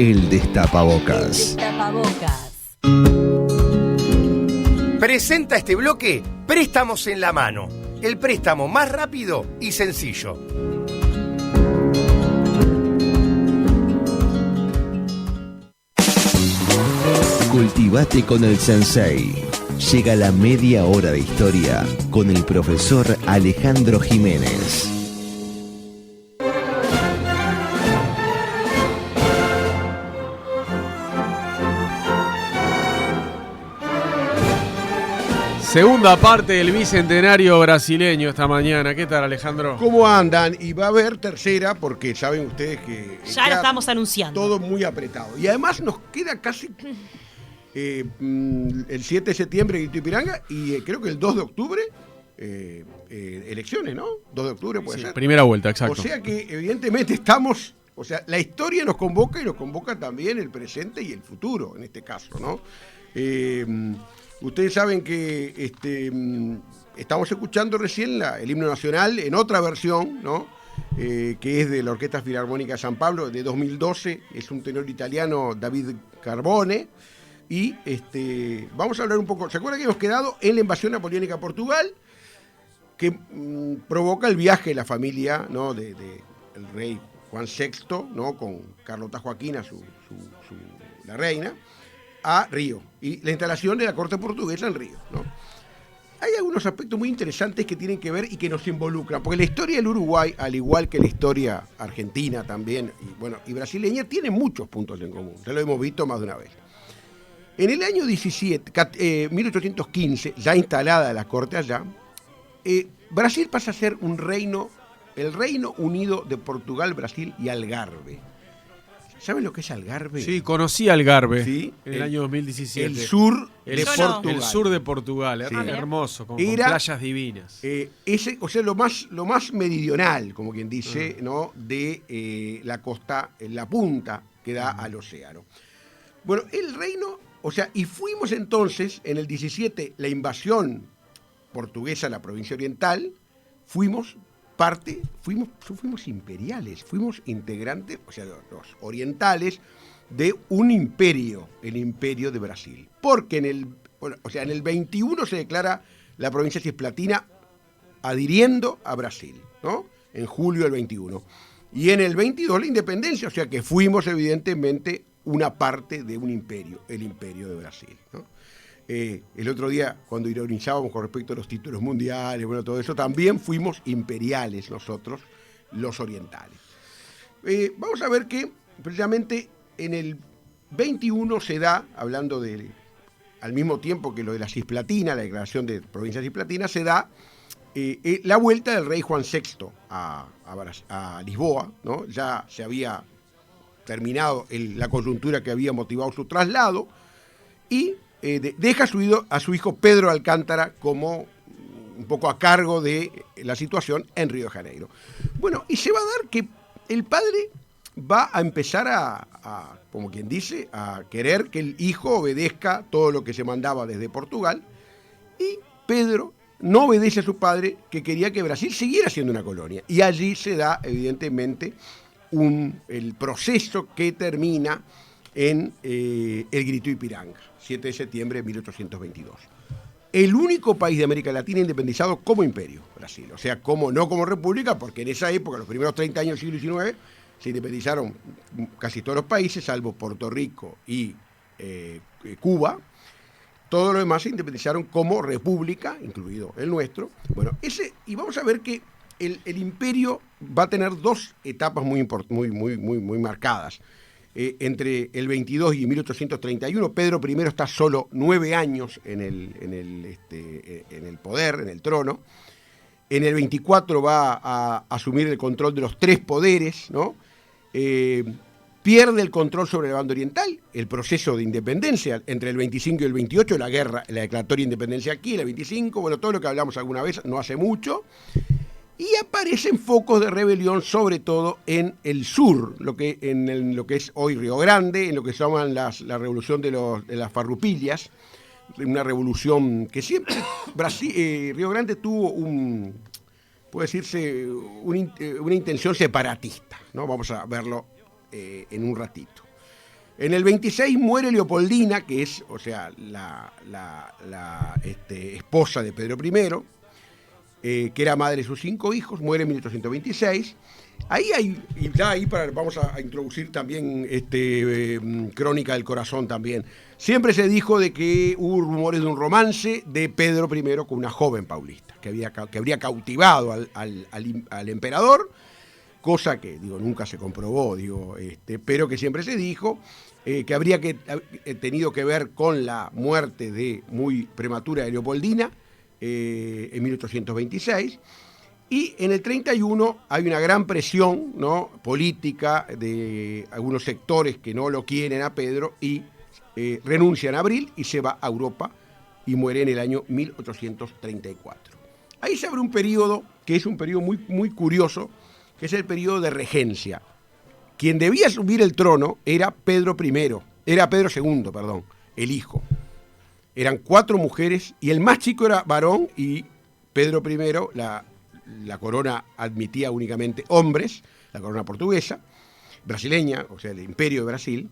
El Destapabocas. El Destapabocas. Presenta este bloque Préstamos en la Mano. El préstamo más rápido y sencillo. Cultivate con el Sensei. Llega la media hora de historia con el profesor Alejandro Jiménez. Segunda parte del bicentenario brasileño esta mañana. ¿Qué tal, Alejandro? ¿Cómo andan? Y va a haber tercera porque saben ustedes que... Ya lo estamos anunciando. Todo muy apretado. Y además nos queda casi el 7 de septiembre Grito Ipiranga y creo que el 2 de octubre elecciones, ¿no? 2 de octubre puede ser. Primera vuelta, exacto. O sea que evidentemente estamos... O sea, la historia nos convoca y nos convoca también el presente y el futuro, en este caso, ¿no? Ustedes saben que estamos escuchando recién el himno nacional en otra versión, ¿no? Que es de la Orquesta Filarmónica de San Pablo, de 2012, es un tenor italiano, David Carbone, y vamos a hablar un poco, ¿se acuerdan que hemos quedado en la invasión napoleónica a Portugal? Que provoca el viaje de la familia, ¿no? de el rey Juan VI, ¿no? Con Carlota Joaquina, la reina, a Río, y la instalación de la corte portuguesa en Río, ¿no? Hay algunos aspectos muy interesantes que tienen que ver y que nos involucran, porque la historia del Uruguay, al igual que la historia argentina también, y brasileña, tiene muchos puntos en común, ya lo hemos visto más de una vez. En el año 1815, ya instalada la corte allá, Brasil pasa a ser un reino, el Reino Unido de Portugal, Brasil y Algarve. ¿Saben lo que es Algarve? Sí, conocí Algarve, ¿sí? En el año 2017. El sur de Portugal. El sur de Portugal, sí. Hermoso, con Era, playas divinas. O sea, lo más meridional, como quien dice, ¿no? De la costa, en la punta que da al océano. Bueno, el reino, o sea, y fuimos entonces, en el 17, la invasión portuguesa a la provincia oriental, fuimos imperiales, fuimos integrantes, o sea, los orientales, de un imperio, el imperio de Brasil. Porque en el 21 se declara la provincia cisplatina adhiriendo a Brasil, ¿no? En julio del 21. Y en el 22 la independencia, o sea que fuimos evidentemente una parte de un imperio, el imperio de Brasil, ¿no? El otro día, cuando ironizábamos con respecto a los títulos mundiales, todo eso, también fuimos imperiales nosotros, los orientales. Vamos a ver que precisamente en el 21 se da, hablando al mismo tiempo que lo de la Cisplatina, la declaración de provincia cisplatina, se da la vuelta del rey Juan VI a Lisboa, ¿no? Ya se había terminado la coyuntura que había motivado su traslado y deja a su hijo Pedro Alcántara como un poco a cargo de la situación en Río de Janeiro. Bueno, y se va a dar que el padre va a empezar como quien dice, a querer que el hijo obedezca todo lo que se mandaba desde Portugal, y Pedro no obedece a su padre, que quería que Brasil siguiera siendo una colonia. Y allí se da, evidentemente, el proceso que termina en el Grito Ipiranga, 7 de septiembre de 1822. El único país de América Latina independizado como imperio, Brasil. O sea, no como república, porque en esa época, los primeros 30 años del siglo XIX, se independizaron casi todos los países, salvo Puerto Rico y Cuba. Todos los demás se independizaron como república, incluido el nuestro. Bueno, y vamos a ver que el imperio va a tener dos etapas muy marcadas. Entre el 22 y 1831, Pedro I está solo 9 años en el poder, en el trono. En el 24 va a asumir el control de los 3 poderes, ¿no? Pierde el control sobre la banda oriental, el proceso de independencia entre el 25 y el 28, la guerra, la declaratoria de independencia aquí, el 25, todo lo que hablamos alguna vez, no hace mucho. Y aparecen focos de rebelión, sobre todo en el sur, en lo que es hoy Río Grande, en lo que se llaman la revolución de las farrupillas, una revolución que siempre Río Grande tuvo puede decirse, una intención separatista, ¿no? Vamos a verlo en un ratito. En el 26 muere Leopoldina, que es, o sea, la esposa de Pedro I, que era madre de sus 5 hijos, muere en 1826. Vamos a introducir también Crónica del Corazón también. Siempre se dijo de que hubo rumores de un romance de Pedro I con una joven paulista, que habría cautivado al emperador, cosa que nunca se comprobó, pero que siempre se dijo que habría tenido que ver con la muerte muy prematura de Leopoldina en 1826. Y en el 31 hay una gran presión, ¿no?, política de algunos sectores que no lo quieren a Pedro y renuncia en abril y se va a Europa y muere en el año 1834. Ahí se abre un periodo que es un periodo muy, muy curioso, que es el periodo de regencia. Quien debía asumir el trono era Pedro II, el hijo. Eran 4 mujeres y el más chico era varón y Pedro I, la corona admitía únicamente hombres, la corona portuguesa, brasileña, o sea, el imperio de Brasil,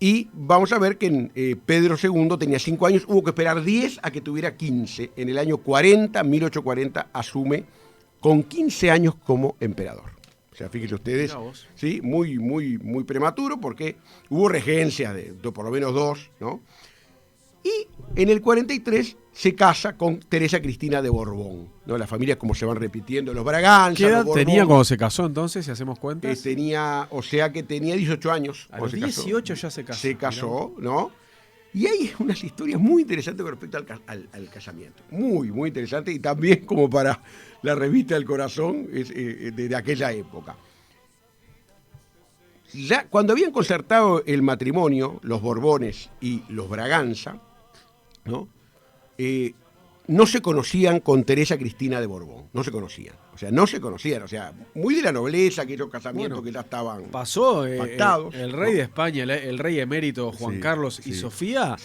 y vamos a ver que Pedro II tenía 5 años, hubo que esperar 10 a que tuviera 15, en el año 1840 asume con 15 años como emperador. O sea, fíjense ustedes, ¿sí?, muy, muy, muy prematuro, porque hubo regencias de por lo menos 2, ¿no? Y en el 43 se casa con Teresa Cristina de Borbón, ¿no? Las familias como se van repitiendo, los Braganza, ¿qué edad los Borbón. tenía cuando se casó entonces, si hacemos cuentas? Tenía 18 años. A los 18 ya se casó. Se casó, ¿no? Y hay unas historias muy interesantes con respecto al casamiento. Muy, muy interesantes, y también como para la revista del Corazón de aquella época. Ya cuando habían concertado el matrimonio, los Borbones y los Braganza, ¿no? No se conocían con Teresa Cristina de Borbón, no se conocían, muy de la nobleza, aquellos casamientos que ya estaban pasó, pactados. El rey de España, el rey emérito Juan Carlos y Sofía,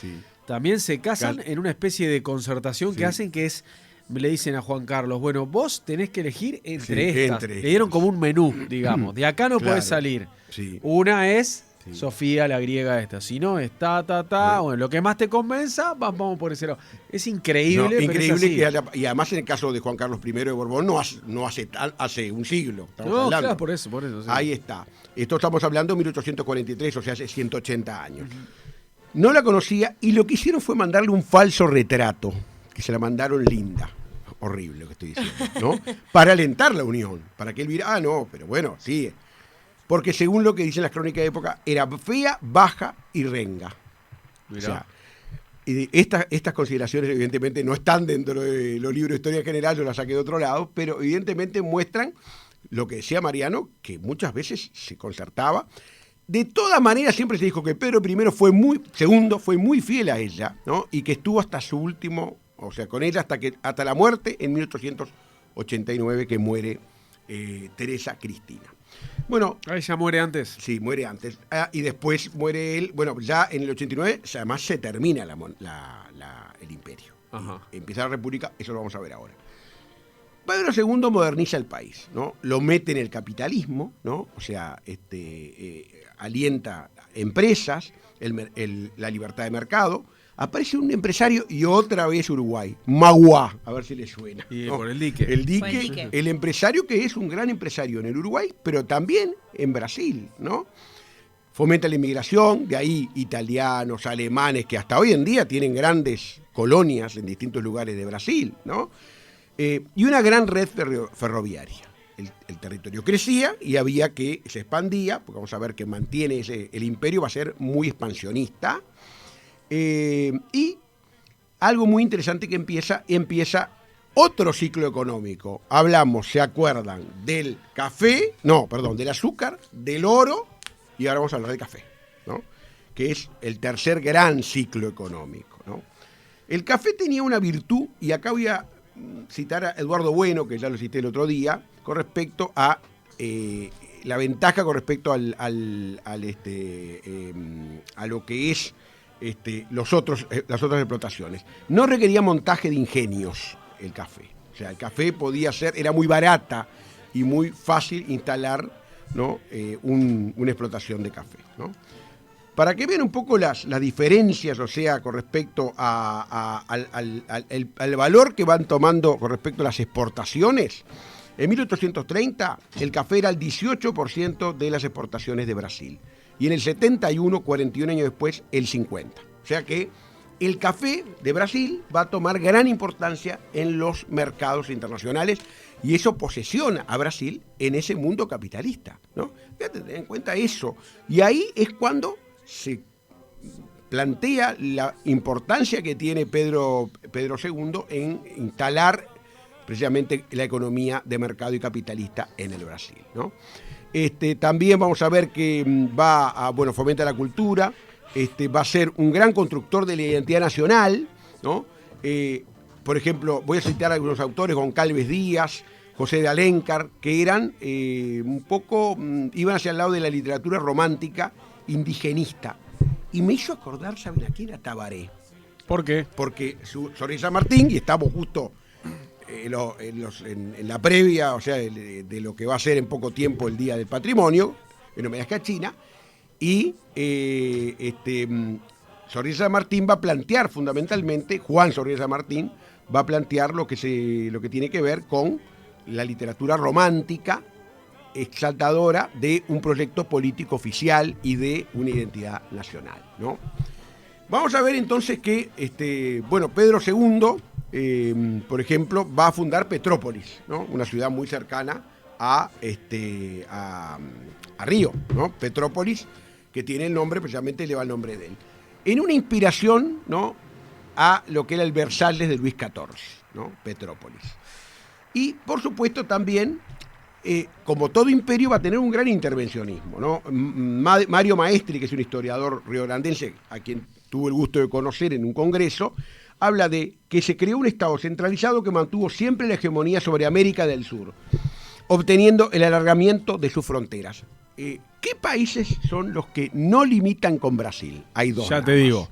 también se casan en una especie de concertación que hacen, que es, le dicen a Juan Carlos, bueno, vos tenés que elegir entre estas. Le dieron como un menú, digamos, de acá no podés salir. Sí. Una es Sofía, la griega esta. Si no, es bueno, lo que más te convenza, vamos por ese lado. Es increíble, pero increíble es así. Y además en el caso de Juan Carlos I de Borbón no hace un siglo. Claro, por eso. Sí. Ahí está. Esto estamos hablando de 1843, o sea, hace 180 años. No la conocía y lo que hicieron fue mandarle un falso retrato, que se la mandaron linda. Horrible lo que estoy diciendo, ¿no? Para alentar la unión, para que él viera, pero bueno, sí. Porque según lo que dicen las crónicas de época, era fea, baja y renga. Mirá. O sea, estas consideraciones evidentemente no están dentro de los libros de historia general, yo las saqué de otro lado, pero evidentemente muestran lo que decía Mariano, que muchas veces se concertaba. De todas maneras siempre se dijo que Pedro I fue muy fiel a ella, ¿no? Y que estuvo hasta su último, o sea, con ella hasta la muerte en 1889, que muere Teresa Cristina. Bueno, ¿ella muere antes? Sí, muere antes. Y después muere él. Bueno, ya en el 89, además se termina el imperio. Empieza la república, eso lo vamos a ver ahora. Pedro II moderniza el país, ¿no? Lo mete en el capitalismo, ¿no? O sea, alienta empresas, la libertad de mercado. Aparece un empresario y otra vez Uruguay, Magua, a ver si le suena. Y ¿no? Por el dique. El empresario que es un gran empresario en el Uruguay, pero también en Brasil, ¿no? Fomenta la inmigración, de ahí italianos, alemanes, que hasta hoy en día tienen grandes colonias en distintos lugares de Brasil, ¿no? Y una gran red ferroviaria. El territorio crecía y se expandía, porque vamos a ver que mantiene el imperio, va a ser muy expansionista. Y algo muy interesante que empieza otro ciclo económico. ¿Se acuerdan? Del azúcar, del oro, y ahora vamos a hablar del café, ¿no? Que es el tercer gran ciclo económico, ¿no? El café tenía una virtud, y acá voy a citar a Eduardo Bueno, que ya lo cité el otro día, con respecto a la ventaja con respecto a lo que es las otras explotaciones. No requería montaje de ingenios el café. O sea, el café era muy barata y muy fácil instalar, ¿no? Una explotación de café, ¿no? para que vean un poco las diferencias, o sea, con respecto al valor que van tomando con respecto a las exportaciones. En 1830 el café era el 18% de las exportaciones de Brasil y en el 71, 41 años después, el 50%. O sea que el café de Brasil va a tomar gran importancia en los mercados internacionales y eso posesiona a Brasil en ese mundo capitalista, ¿no? Fíjate, ten en cuenta eso. Y ahí es cuando se plantea la importancia que tiene Pedro II en instalar precisamente la economía de mercado y capitalista en el Brasil, ¿no? También vamos a ver que fomenta la cultura, va a ser un gran constructor de la identidad nacional, ¿no? Por ejemplo, voy a citar a algunos autores, Goncalves Díaz, José de Alencar, que eran iban hacia el lado de la literatura romántica indigenista. Y me hizo acordar, ¿saben a quién? A Tabaré. ¿Por qué? Porque Sor San Martín, y estamos justo en la previa, o sea, de lo que va a ser en poco tiempo el Día del Patrimonio, en homenaje a China, y Sor San Martín va a plantear fundamentalmente, Juan Sor San Martín va a plantear lo que tiene que ver con la literatura romántica exaltadora de un proyecto político oficial y de una identidad nacional, ¿no? Vamos a ver entonces que Pedro II, por ejemplo, va a fundar Petrópolis, ¿no? Una ciudad muy cercana a Río, ¿no? Petrópolis, que tiene el nombre, precisamente lleva el nombre de él. En una inspiración, ¿no?, a lo que era el Versalles de Luis XIV, ¿no? Petrópolis. Y, por supuesto, también, como todo imperio, va a tener un gran intervencionismo, ¿no? Mario Maestri, que es un historiador riograndense, a quien tuve el gusto de conocer en un congreso, habla de que se creó un Estado centralizado que mantuvo siempre la hegemonía sobre América del Sur, obteniendo el alargamiento de sus fronteras. ¿Qué países son los que no limitan con Brasil? Hay dos. Ya te digo.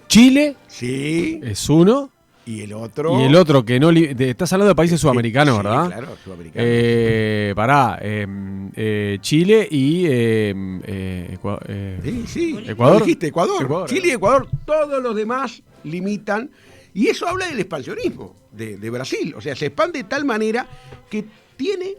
Chile, sí, es uno. Y el otro. Y el otro que no. Estás hablando de países sudamericanos, sí, ¿verdad? Claro, sudamericanos. Chile y. Sí, Ecuador. Lo dijiste, Ecuador. Chile y Ecuador, todos los demás limitan. Y eso habla del expansionismo de Brasil. O sea, se expande de tal manera que tiene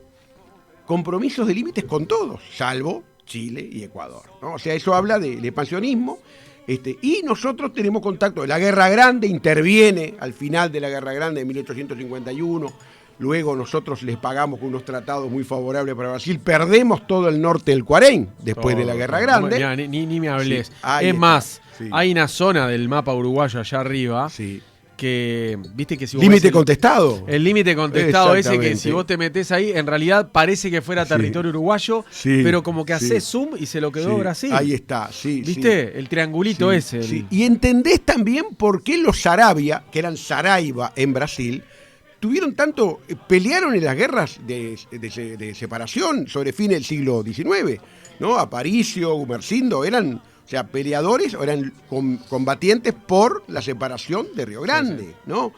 compromisos de límites con todos, salvo Chile y Ecuador, ¿no? O sea, eso habla del expansionismo. Y nosotros tenemos contacto. La Guerra Grande interviene al final de la Guerra Grande de 1851. Luego nosotros les pagamos con unos tratados muy favorables para Brasil. Perdemos todo el norte del Cuarén después de la Guerra Grande. Ni me hables. Sí, es más, sí. Hay una zona del mapa uruguayo allá arriba. Sí. Que, viste que si vos límite contestado. El límite contestado ese que si vos te metés ahí, en realidad parece que fuera territorio uruguayo, pero como que hacés zoom y se lo quedó Brasil. Ahí está, sí. ¿Viste? Sí. El triangulito ese. Sí. Y entendés también por qué los Saravia, que eran Saraiva en Brasil, pelearon en las guerras de separación sobre fin del siglo XIX, ¿no? Aparicio, Gumersindo, eran... O sea, peleadores, eran combatientes por la separación de Río Grande, ¿no?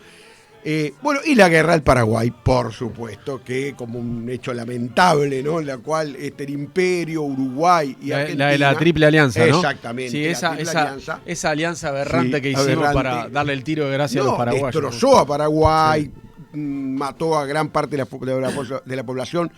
Y la guerra del Paraguay, por supuesto, que como un hecho lamentable, ¿no? En la cual el Imperio, Uruguay y Argentina... La de la Triple Alianza, ¿no? Exactamente. Sí, esa alianza aberrante que hicimos para darle el tiro de gracia a los paraguayos. Destrozó a Paraguay, mató a gran parte de la población...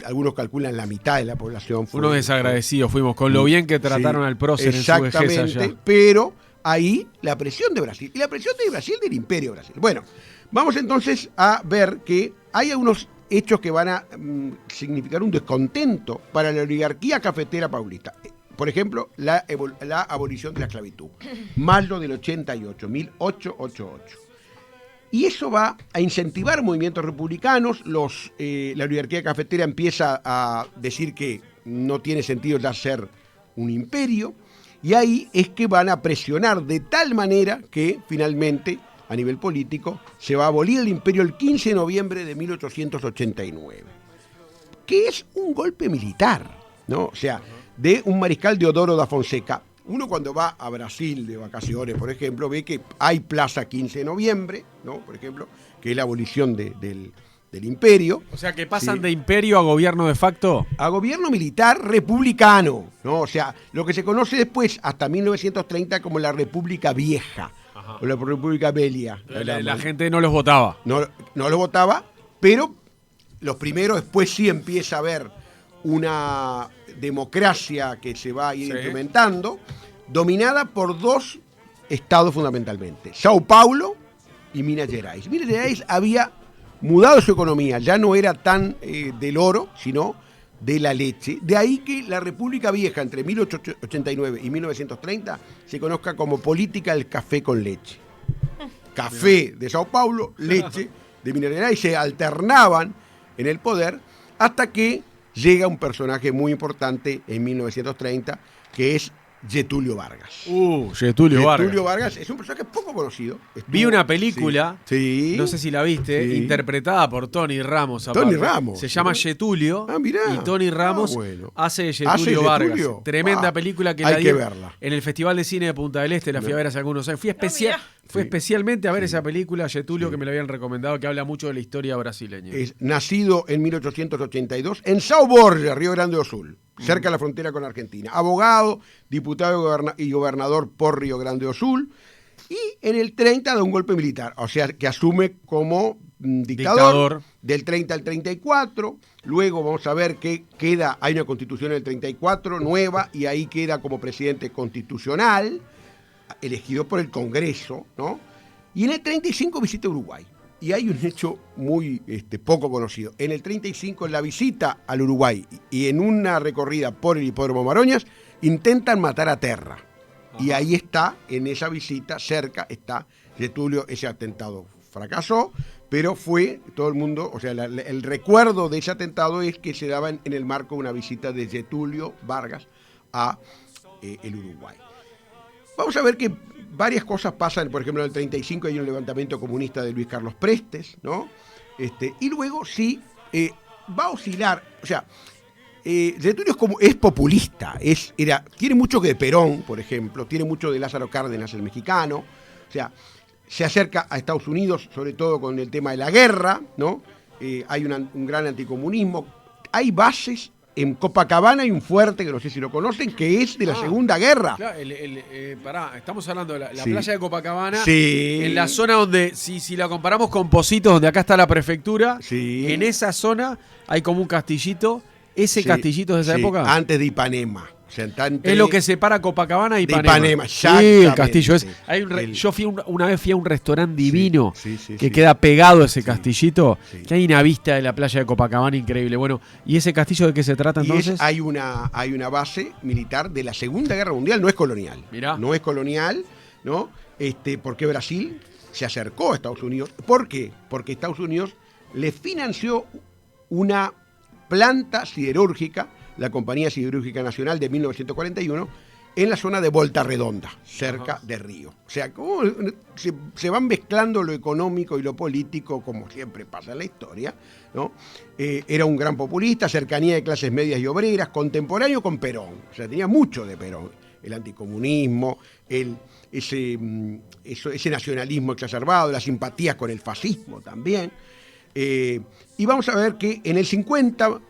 algunos calculan la mitad de la población. Unos desagradecidos fuimos, con lo bien que trataron al prócer en su vejez allá. Exactamente, pero ahí la presión de Brasil, y la presión de Brasil del Imperio Brasil. Bueno, vamos entonces a ver que hay algunos hechos que van a significar un descontento para la oligarquía cafetera paulista. Por ejemplo, la abolición de la esclavitud. Mayo del 1888. Y eso va a incentivar movimientos republicanos. La oligarquía cafetera empieza a decir que no tiene sentido ya ser un imperio. Y ahí es que van a presionar de tal manera que finalmente, a nivel político, se va a abolir el imperio el 15 de noviembre de 1889. Que es un golpe militar, ¿no? O sea, de un mariscal Deodoro da Fonseca. Uno cuando va a Brasil de vacaciones, por ejemplo, ve que hay Plaza 15 de noviembre, ¿no? Por ejemplo, que es la abolición del del imperio. O sea, que pasan de imperio a gobierno de facto. A gobierno militar republicano, ¿no? O sea, lo que se conoce después, hasta 1930, como la República Vieja, o la República Belia. La gente no los votaba. No los votaba, pero los primeros, después sí empieza a haber una democracia que se va a ir implementando, dominada por dos estados fundamentalmente, Sao Paulo y Minas Gerais. Minas Gerais había mudado su economía, ya no era tan del oro, sino de la leche. De ahí que la República Vieja, entre 1889 y 1930, se conozca como política del café con leche. Café de Sao Paulo, leche de Minas Gerais, se alternaban en el poder hasta que llega un personaje muy importante en 1930, que es Getúlio Vargas. Getúlio Vargas es un personaje poco conocido. Vi una película, sí, no sé si la viste, sí, interpretada por Tony Ramos. Tony Ramos. Se llama Getúlio. Mirá. Y Tony Ramos hace Getúlio Vargas. Tremenda película que hay que verla. En el Festival de Cine de Punta del Este, la fui a ver hace algunos años. Fui especialmente a ver esa película, Getúlio, que me la habían recomendado, que habla mucho de la historia brasileña. Es nacido en 1882 en São Borja, Río Grande do Sul, cerca de la frontera con Argentina. Abogado, diputado y gobernador por Río Grande do Sul. Y en el 30 da un golpe militar, o sea, que asume como dictador del 30 al 34. Luego vamos a ver que hay una constitución en el 34 nueva, y ahí queda como presidente constitucional, elegido por el Congreso, ¿no? Y en el 35 visita Uruguay. Y hay un hecho muy poco conocido. En el 35, en la visita al Uruguay y en una recorrida por el Hipódromo Maroñas, intentan matar a Terra. Y ahí está, en esa visita, cerca está Getúlio. Ese atentado fracasó, pero fue todo el mundo, o sea, el recuerdo de ese atentado es que se daba en el marco de una visita de Getúlio Vargas a el Uruguay. Vamos a ver que varias cosas pasan. Por ejemplo, en el 35 hay un levantamiento comunista de Luis Carlos Prestes, ¿no? Y luego sí va a oscilar. O sea, Getúlio es populista, tiene mucho de Perón, por ejemplo, tiene mucho de Lázaro Cárdenas, el mexicano. O sea, se acerca a Estados Unidos, sobre todo con el tema de la guerra, ¿no? Hay un gran anticomunismo. Hay bases. En Copacabana hay un fuerte, que no sé si lo conocen, que es de la Segunda Guerra. Claro, estamos hablando de la playa de Copacabana, sí, en la zona donde, si la comparamos con Positos, donde acá está la prefectura, sí, en esa zona hay como un castillito. Ese castillito es de esa época. Antes de Ipanema. O sea, es lo que separa Copacabana y Ipanema. Ipanema, sí, el castillo es. Yo una vez fui a un restaurante divino que queda pegado a ese castillito, que hay una vista de la playa de Copacabana increíble. Bueno, ¿y ese castillo de qué se trata entonces? Hay una base militar de la Segunda Guerra Mundial, no es colonial. Mirá. No es colonial, ¿no? Porque Brasil se acercó a Estados Unidos. ¿Por qué? Porque Estados Unidos le financió una planta siderúrgica, la Compañía Siderúrgica Nacional de 1941, en la zona de Volta Redonda, cerca de Río. O sea, como se van mezclando lo económico y lo político, como siempre pasa en la historia, ¿no? Era un gran populista, cercanía de clases medias y obreras, contemporáneo con Perón. O sea, tenía mucho de Perón. El anticomunismo, ese nacionalismo exacerbado, las simpatías con el fascismo también. Y vamos a ver que en el 50,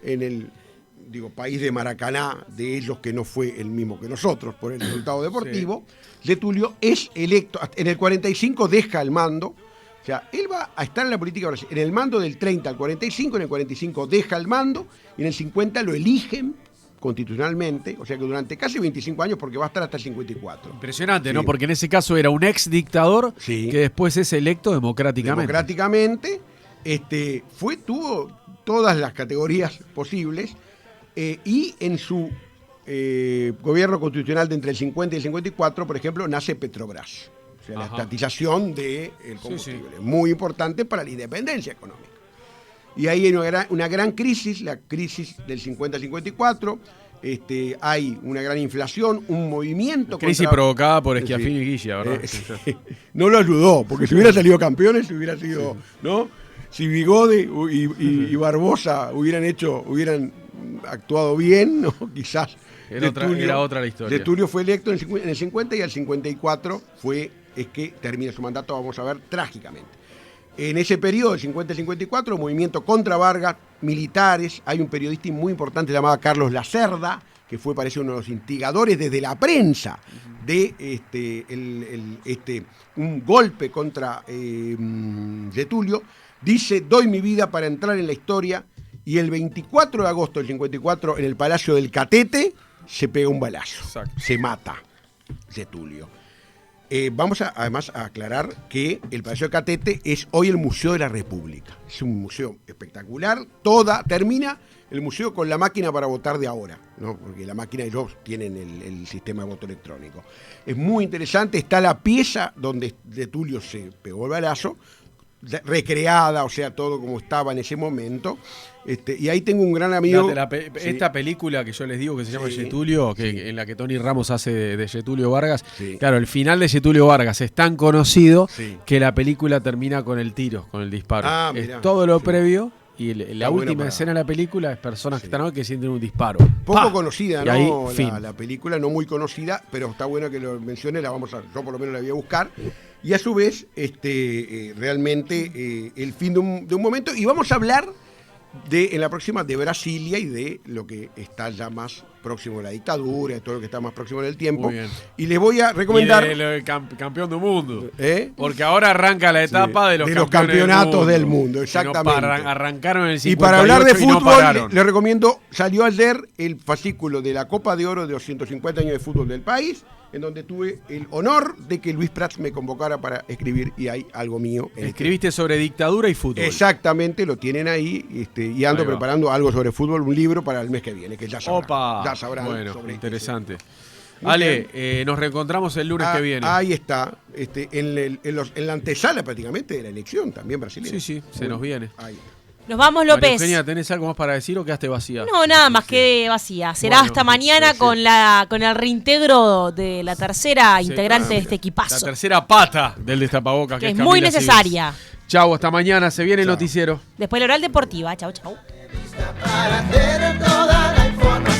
país de Maracaná, de ellos, que no fue el mismo que nosotros por el resultado deportivo, Getúlio es electo. En el 45 deja el mando. O sea, él va a estar en la política brasileña. En el mando del 30 al 45, en el 45 deja el mando, y en el 50 lo eligen constitucionalmente, o sea que durante casi 25 años, porque va a estar hasta el 54. Impresionante, ¿no? Porque en ese caso era un ex dictador que después es electo democráticamente. Tuvo todas las categorías posibles, y en su gobierno constitucional de entre el 50 y el 54, por ejemplo, nace Petrobras. O sea, la estatización del combustible. Muy importante para la independencia económica. Y ahí hay una gran crisis, la crisis del 50-54. Hay una gran inflación, un movimiento. Crisis provocada por Schiaffini y Guilla, ¿verdad? No lo ayudó, porque si hubiera salido campeones, hubiera sido, ¿no? Si Bigode y Barbosa hubieran actuado bien, ¿no? Quizás. Era otra la historia. Getúlio fue electo en el 50, y al 54 es que termina su mandato, vamos a ver, trágicamente. En ese periodo, del 50 al 54, movimiento contra Vargas, militares, hay un periodista muy importante llamado Carlos Lacerda, que fue, parece, uno de los instigadores desde la prensa de un golpe contra Getulio. Dice: doy mi vida para entrar en la historia, y el 24 de agosto del 54, en el Palacio del Catete, se pega un balazo. Exacto. Se mata Getulio. Vamos además a aclarar que el Palacio del Catete es hoy el Museo de la República. Es un museo espectacular. Termina el museo con la máquina para votar de ahora, ¿no? Porque la máquina, ellos tienen el sistema de voto electrónico. Es muy interesante. Está la pieza donde Getulio se pegó el balazo, recreada, o sea, todo como estaba en ese momento. Y ahí tengo un gran amigo. Esta película que yo les digo que se llama Getulio, en la que Tony Ramos hace de Getulio Vargas. Sí. Claro, el final de Getulio Vargas es tan conocido que la película termina con el tiro, con el disparo. Mirá, es todo lo previo. Y la última escena de la película es personas que sienten un disparo. Poco conocida, ¿no? La película, no muy conocida, pero está bueno que lo mencione, yo por lo menos la voy a buscar. Y a su vez, realmente el fin de un momento. Y vamos a hablar en la próxima de Brasilia y de lo que está ya más próximo de la dictadura, de todo lo que está más próximo en el tiempo. Muy bien. Y les voy a recomendar... Y del campeón del mundo. Porque ahora arranca la etapa de los campeonatos del mundo. Exactamente. Arrancaron en el 58 y para hablar de fútbol, no les recomiendo, salió ayer el fascículo de la Copa de Oro de los 150 años de fútbol del país, en donde tuve el honor de que Luis Prats me convocara para escribir, y hay algo mío. Escribiste sobre dictadura y fútbol. Exactamente, lo tienen ahí, y ando preparando algo sobre fútbol, un libro para el mes que viene, que ya sabrán. Bueno, interesante. Ale, nos reencontramos el lunes que viene. Ahí está, en la antesala prácticamente de la elección también brasileña. Sí, se nos viene. Ahí. Nos vamos, López. María Eugenia, ¿tenés algo más para decir o quedaste vacía? No, nada más, quedé vacía. Será hasta mañana con el reintegro de la tercera integrante de este equipazo. La tercera pata del Destapabocas. Que es muy necesaria. Chau, hasta mañana. Se viene el noticiero. Después la oral deportiva. Chau. Para tener toda la información.